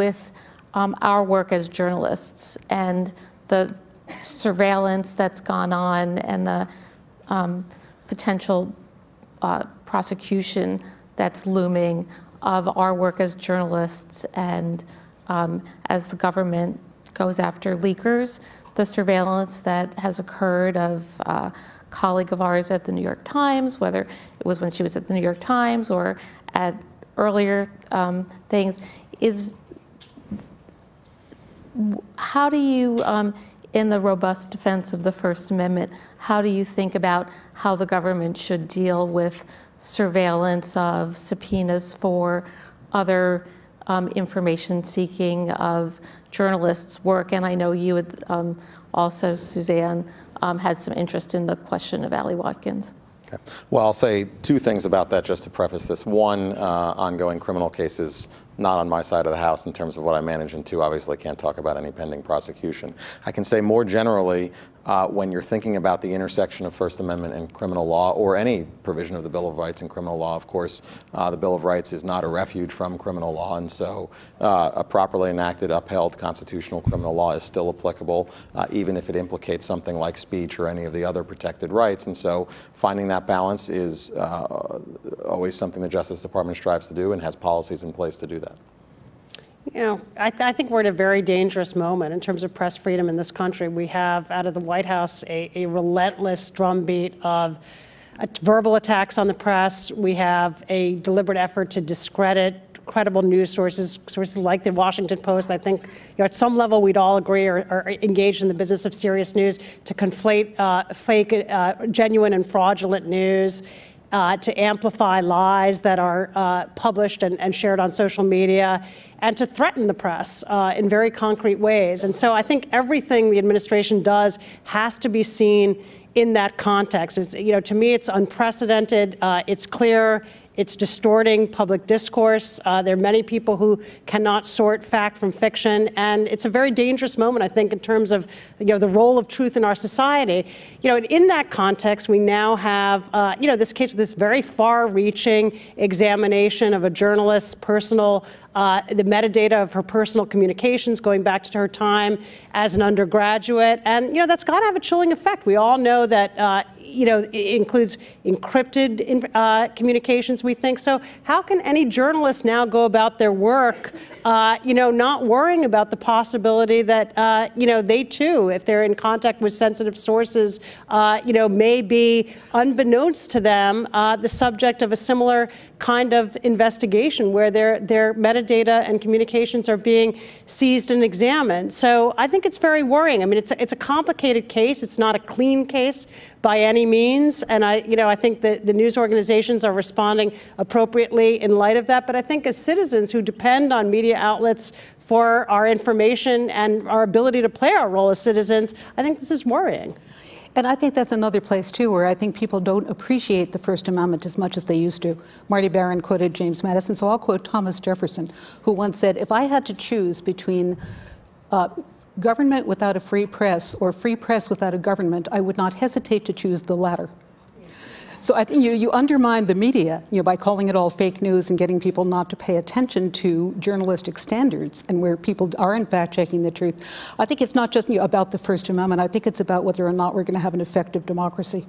with our work as journalists and the surveillance that's gone on and the potential prosecution that's looming of our work as journalists, and as the government goes after leakers, the surveillance that has occurred of a colleague of ours at the New York Times, whether it was when she was at the New York Times or at earlier things, is how do you, in the robust defense of the First Amendment, how do you think about how the government should deal with surveillance of subpoenas for other information seeking of journalists' work? And I know you had also, Suzanne, had some interest in the question of Ali Watkins. Okay. Well, I'll say two things about that just to preface this. One, ongoing criminal cases not on my side of the house in terms of what I manage, and two, obviously can't talk about any pending prosecution. I can say more generally, when you're thinking about the intersection of First Amendment and criminal law, or any provision of the Bill of Rights and criminal law, of course, the Bill of Rights is not a refuge from criminal law, and so a properly enacted, upheld constitutional criminal law is still applicable, even if it implicates something like speech or any of the other protected rights. And so finding that balance is always something the Justice Department strives to do and has policies in place to do that. You know, I think we're at a very dangerous moment in terms of press freedom in this country. We have, out of the White House, a relentless drumbeat of verbal attacks on the press. We have a deliberate effort to discredit credible news sources like the Washington Post. I think, at some level we'd all agree are engaged in the business of serious news, to conflate fake, genuine and fraudulent news, to amplify lies that are published and shared on social media, and to threaten the press in very concrete ways. And so I think everything the administration does has to be seen in that context. It's, to me, it's unprecedented. It's clear. It's distorting public discourse. There are many people who cannot sort fact from fiction, and it's a very dangerous moment, I think, in terms of the role of truth in our society. In that context, we now have this case with this very far-reaching examination of a journalist's personal, the metadata of her personal communications going back to her time as an undergraduate, and that's got to have a chilling effect. We all know that it includes encrypted communications, we think. So how can any journalist now go about their work, not worrying about the possibility that, they too, if they're in contact with sensitive sources, may be, unbeknownst to them, the subject of a similar kind of investigation where their metadata and communications are being seized and examined. So I think it's very worrying. I mean, it's a complicated case. It's not a clean case by any means, and I think that the news organizations are responding appropriately in light of that. But I think as citizens who depend on media outlets for our information and our ability to play our role as citizens, I think this is worrying. And I think that's another place, too, where I think people don't appreciate the First Amendment as much as they used to. Marty Barron quoted James Madison, so I'll quote Thomas Jefferson, who once said, if I had to choose between government without a free press or free press without a government, I would not hesitate to choose the latter. So I think you undermine the media by calling it all fake news and getting people not to pay attention to journalistic standards and where people are in fact checking the truth. I think it's not just about the First Amendment. I think it's about whether or not we're going to have an effective democracy.